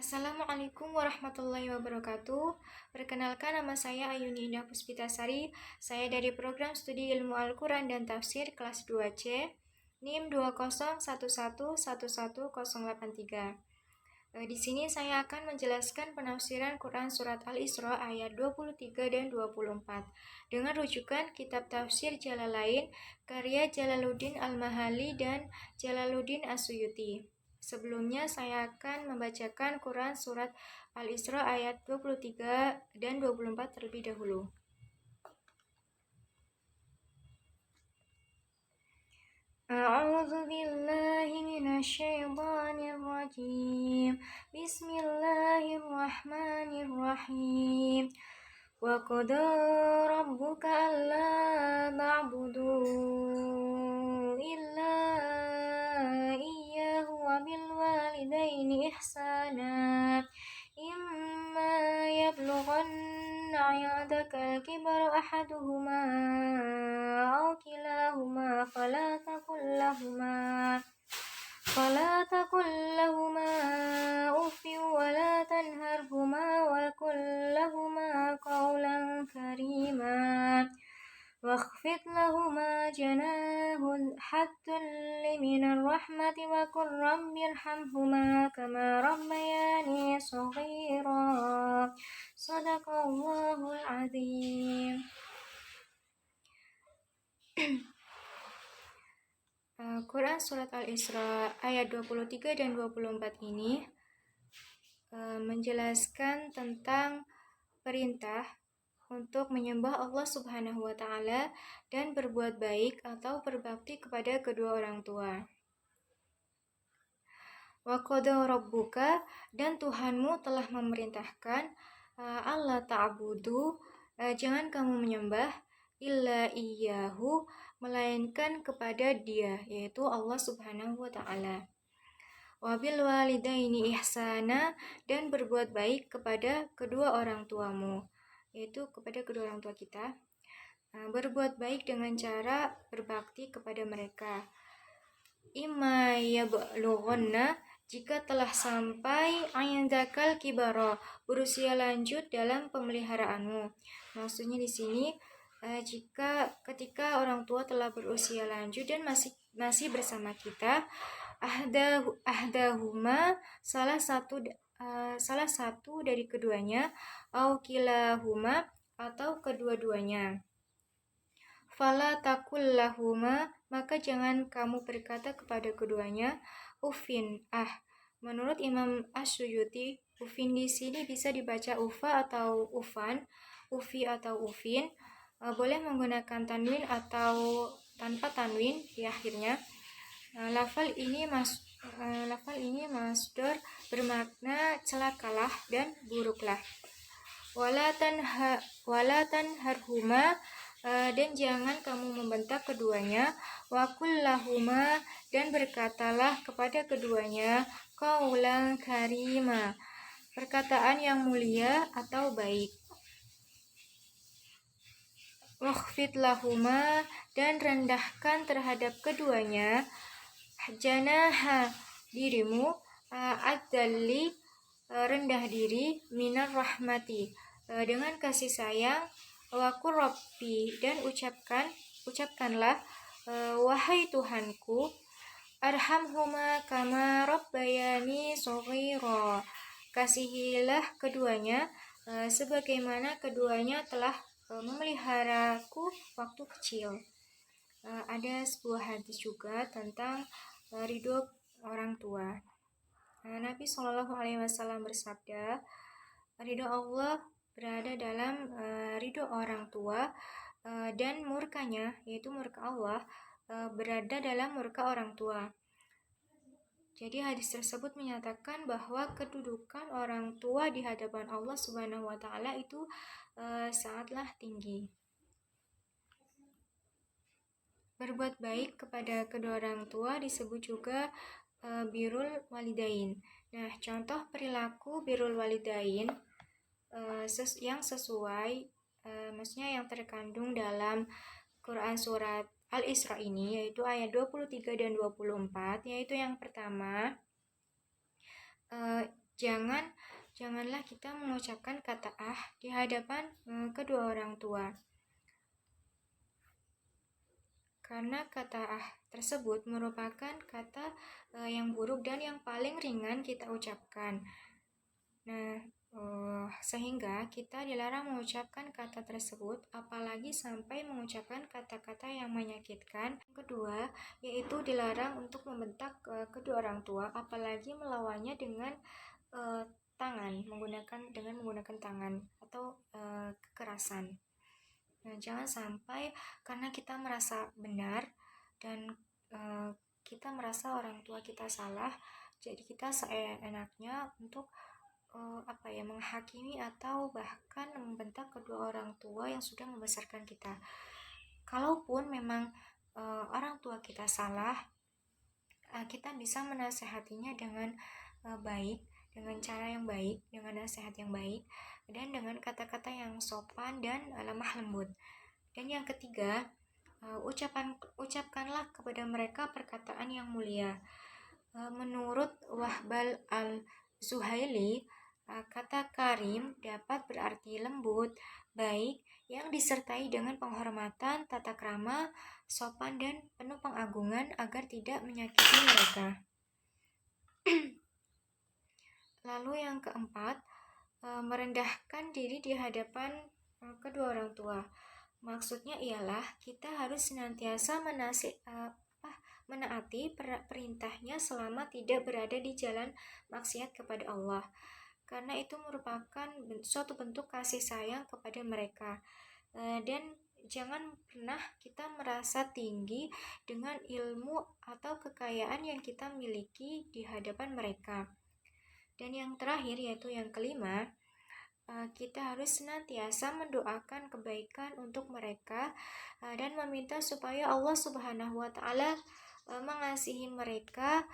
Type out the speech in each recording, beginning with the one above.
Assalamualaikum warahmatullahi wabarakatuh. Perkenalkan, nama saya Ayuni Indah Puspitasari. Saya dari program studi ilmu Al-Quran dan Tafsir kelas 2C, NIM 201111083. Di sini saya akan menjelaskan penafsiran Quran Surat Al-Isra ayat 23 dan 24 dengan rujukan kitab tafsir Jalalain karya Jalaluddin Al-Mahali dan Jalaluddin As-Suyuti. Sebelumnya saya akan membacakan Quran Surat Al-Isra ayat 23 dan 24 terlebih dahulu. A'udzu billahi minasyaitonir rajim. Bismillahirrahmanirrahim. Wa qada rabbuka alla ta'budu illa iyyahu wa bil walidaini ihsana. Imma yablughanna 'indaka al-kibara ahaduhuma aw kilahuma فلا تقل لهما أف ولا تنهرهما وقل لهما قولا كريما واخفض لهما جناح الذل من الرحمة وقل رب ارحمهما كما ربياني صغيرا صدق الله العظيم. Quran Surat Al-Isra ayat 23 dan 24 ini menjelaskan tentang perintah untuk menyembah Allah Subhanahu wa Ta'ala dan berbuat baik atau berbakti kepada kedua orang tua. Wa qada rabbuka, dan Tuhanmu telah memerintahkan Allah ta'budu, jangan kamu menyembah illa iyyahu, melainkan kepada Dia, yaitu Allah Subhanahu wa Ta'ala. Wabil walidaini ihsana, dan berbuat baik kepada kedua orang tuamu, yaitu kepada kedua orang tua kita. Berbuat baik dengan cara berbakti kepada mereka. Imma yablughanna, jika telah sampai indakal kibara, berusia lanjut dalam pemeliharaanmu. Maksudnya di sini ketika orang tua telah berusia lanjut dan masih bersama kita, ahdahuma, salah satu dari keduanya, au kilahuma, atau kedua-duanya. Fala taqul lahuma, maka jangan kamu berkata kepada keduanya ufin. Menurut Imam As-Suyuti, ufin di sini bisa dibaca ufa atau ufan, ufi atau ufin. Boleh menggunakan tanwin atau tanpa tanwin di akhirnya. Lafal ini masdar bermakna celakalah dan buruklah. Wala tanharhuma, dan jangan kamu membentak keduanya. Waqul lahuma, dan berkatalah kepada keduanya qaulan karima, perkataan yang mulia atau baik. Wakhfid lahuma, dan rendahkan terhadap keduanya janaha, dirimu, adzalli, rendah diri, minar rahmati, dengan kasih sayang, waqur rabbi, dan ucapkanlah wahai Tuhanku, arhamhuma kama rabbayani shaghira, kasihilah keduanya sebagaimana keduanya telah memeliharaku waktu kecil. Ada sebuah hadis juga tentang ridho orang tua. Nabi SAW bersabda, ridho Allah berada dalam ridho orang tua, dan murkanya, yaitu murka Allah, berada dalam murka orang tua. Jadi hadis tersebut menyatakan bahwa kedudukan orang tua di hadapan Allah Subhanahu wa Ta'ala itu sangatlah tinggi. Berbuat baik kepada kedua orang tua disebut juga birrul walidain. Nah, contoh perilaku birrul walidain yang sesuai, maksudnya yang terkandung dalam Quran Surat Al-Isra ini, yaitu ayat 23 dan 24, yaitu yang pertama, Janganlah kita mengucapkan kata di hadapan kedua orang tua. Karena kata tersebut merupakan kata yang buruk dan yang paling ringan kita ucapkan. Nah, sehingga kita dilarang mengucapkan kata tersebut, apalagi sampai mengucapkan kata-kata yang menyakitkan. Kedua, yaitu dilarang untuk membentak kedua orang tua, apalagi melawannya dengan tangan, menggunakan tangan atau kekerasan. Nah, jangan sampai karena kita merasa benar dan kita merasa orang tua kita salah, jadi kita seenaknya untuk menghakimi atau bahkan membentak kedua orang tua yang sudah membesarkan kita. Kalaupun memang orang tua kita salah, kita bisa menasehatinya dengan baik, dengan cara yang baik, dengan nasihat yang baik, dan dengan kata-kata yang sopan dan lemah lembut. Dan yang ketiga, ucapkanlah kepada mereka perkataan yang mulia. Menurut Wahbal al-Zuhaili, kata karim dapat berarti lembut, baik, yang disertai dengan penghormatan, tata krama, sopan, dan penuh pengagungan agar tidak menyakiti mereka. Lalu yang keempat, merendahkan diri di hadapan kedua orang tua. Maksudnya ialah kita harus senantiasa menaati perintahnya selama tidak berada di jalan maksiat kepada Allah, karena itu merupakan suatu bentuk kasih sayang kepada mereka. Dan jangan pernah kita merasa tinggi dengan ilmu atau kekayaan yang kita miliki di hadapan mereka. Dan yang terakhir, yaitu yang kelima, kita harus senantiasa mendoakan kebaikan untuk mereka dan meminta supaya Allah Subhanahu wa Ta'ala mengasihi mereka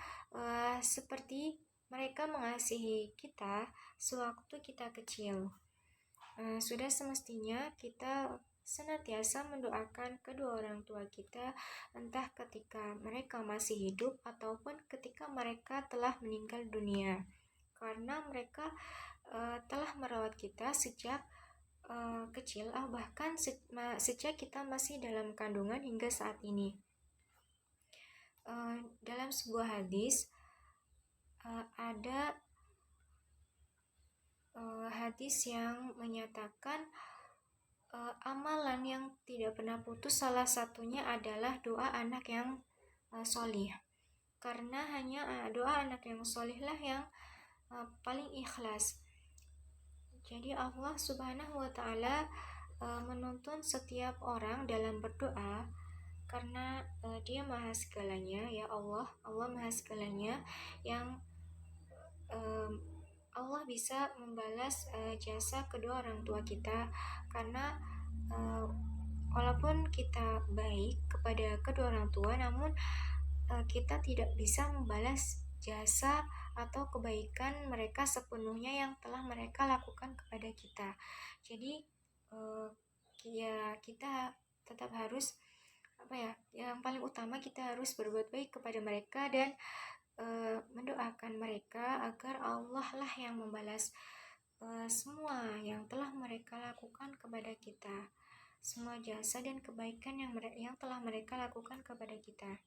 seperti mereka mengasihi kita sewaktu kita kecil. Sudah semestinya kita senantiasa mendoakan kedua orang tua kita, entah ketika mereka masih hidup ataupun ketika mereka telah meninggal dunia, karena mereka telah merawat kita sejak kecil, bahkan sejak kita masih dalam kandungan hingga saat ini. Dalam sebuah hadis ada hadis yang menyatakan amalan yang tidak pernah putus, salah satunya adalah doa anak yang solih, karena hanya doa anak yang solihlah yang paling ikhlas. Jadi Allah Subhanahu wa Ta'ala menuntun setiap orang dalam berdoa, karena Dia Maha Segalanya, ya Allah Maha Segalanya, yang Allah bisa membalas jasa kedua orang tua kita, karena walaupun kita baik kepada kedua orang tua, namun kita tidak bisa membalas jasa atau kebaikan mereka sepenuhnya yang telah mereka lakukan kepada kita. Jadi ya kita tetap harus yang paling utama kita harus berbuat baik kepada mereka dan mendoakan mereka agar Allah lah yang membalas semua yang telah mereka lakukan kepada kita, semua jasa dan kebaikan yang telah mereka lakukan kepada kita.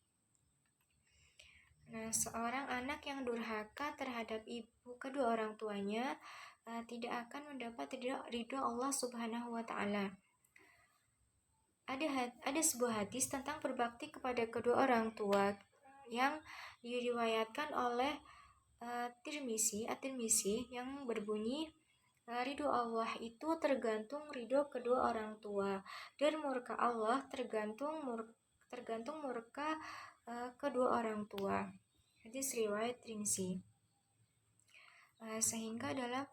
Nah, seorang anak yang durhaka terhadap ibu kedua orang tuanya tidak akan mendapat ridho Allah Subhanahu wa Ta'ala. Ada sebuah hadis tentang berbakti kepada kedua orang tua yang diriwayatkan oleh At-Tirmizi yang berbunyi, ridho Allah itu tergantung ridho kedua orang tua, dan murka Allah tergantung murka kedua orang tua. Hadis riwayat Tirmizi. Sehingga dalam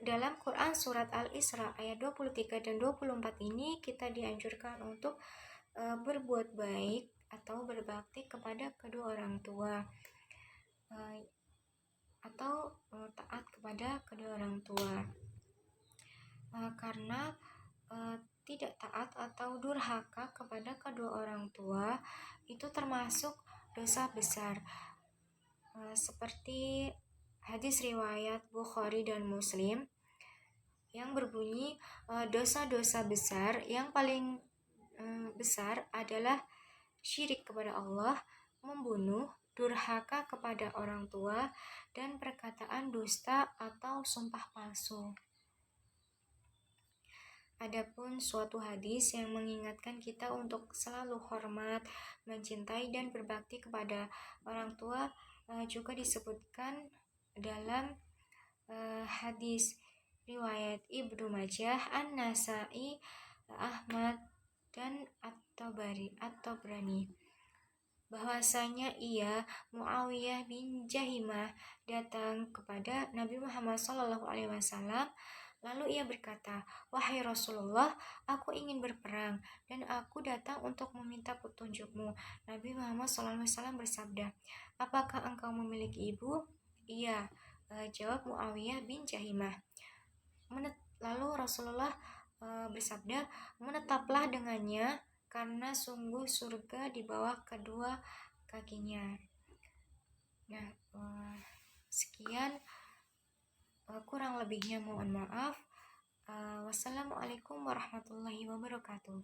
dalam Quran surat Al-Isra ayat 23 dan 24 ini kita dianjurkan untuk berbuat baik atau berbakti kepada kedua orang tua atau taat kepada kedua orang tua, karena tidak taat atau durhaka kepada kedua orang tua itu termasuk dosa besar. seperti hadis riwayat Bukhari dan Muslim yang berbunyi dosa-dosa besar yang paling besar adalah syirik kepada Allah, membunuh, durhaka kepada orang tua, dan perkataan dusta atau sumpah palsu. Adapun suatu hadis yang mengingatkan kita untuk selalu hormat, mencintai, dan berbakti kepada orang tua juga disebutkan dalam hadis riwayat Ibnu Majah, An-Nasai, Ahmad, dan At-Tabrani bahwasanya Muawiyah bin Jahimah datang kepada Nabi Muhammad SAW. Lalu ia berkata, "Wahai Rasulullah, aku ingin berperang dan aku datang untuk meminta petunjukmu." Nabi Muhammad SAW bersabda, "Apakah engkau memiliki ibu?" "Iya," jawab Muawiyah bin Jahimah. Lalu Rasulullah bersabda, "Menetaplah dengannya, karena sungguh surga di bawah kedua kakinya." Nah, sekian, kurang lebihnya mohon maaf. Wassalamualaikum warahmatullahi wabarakatuh.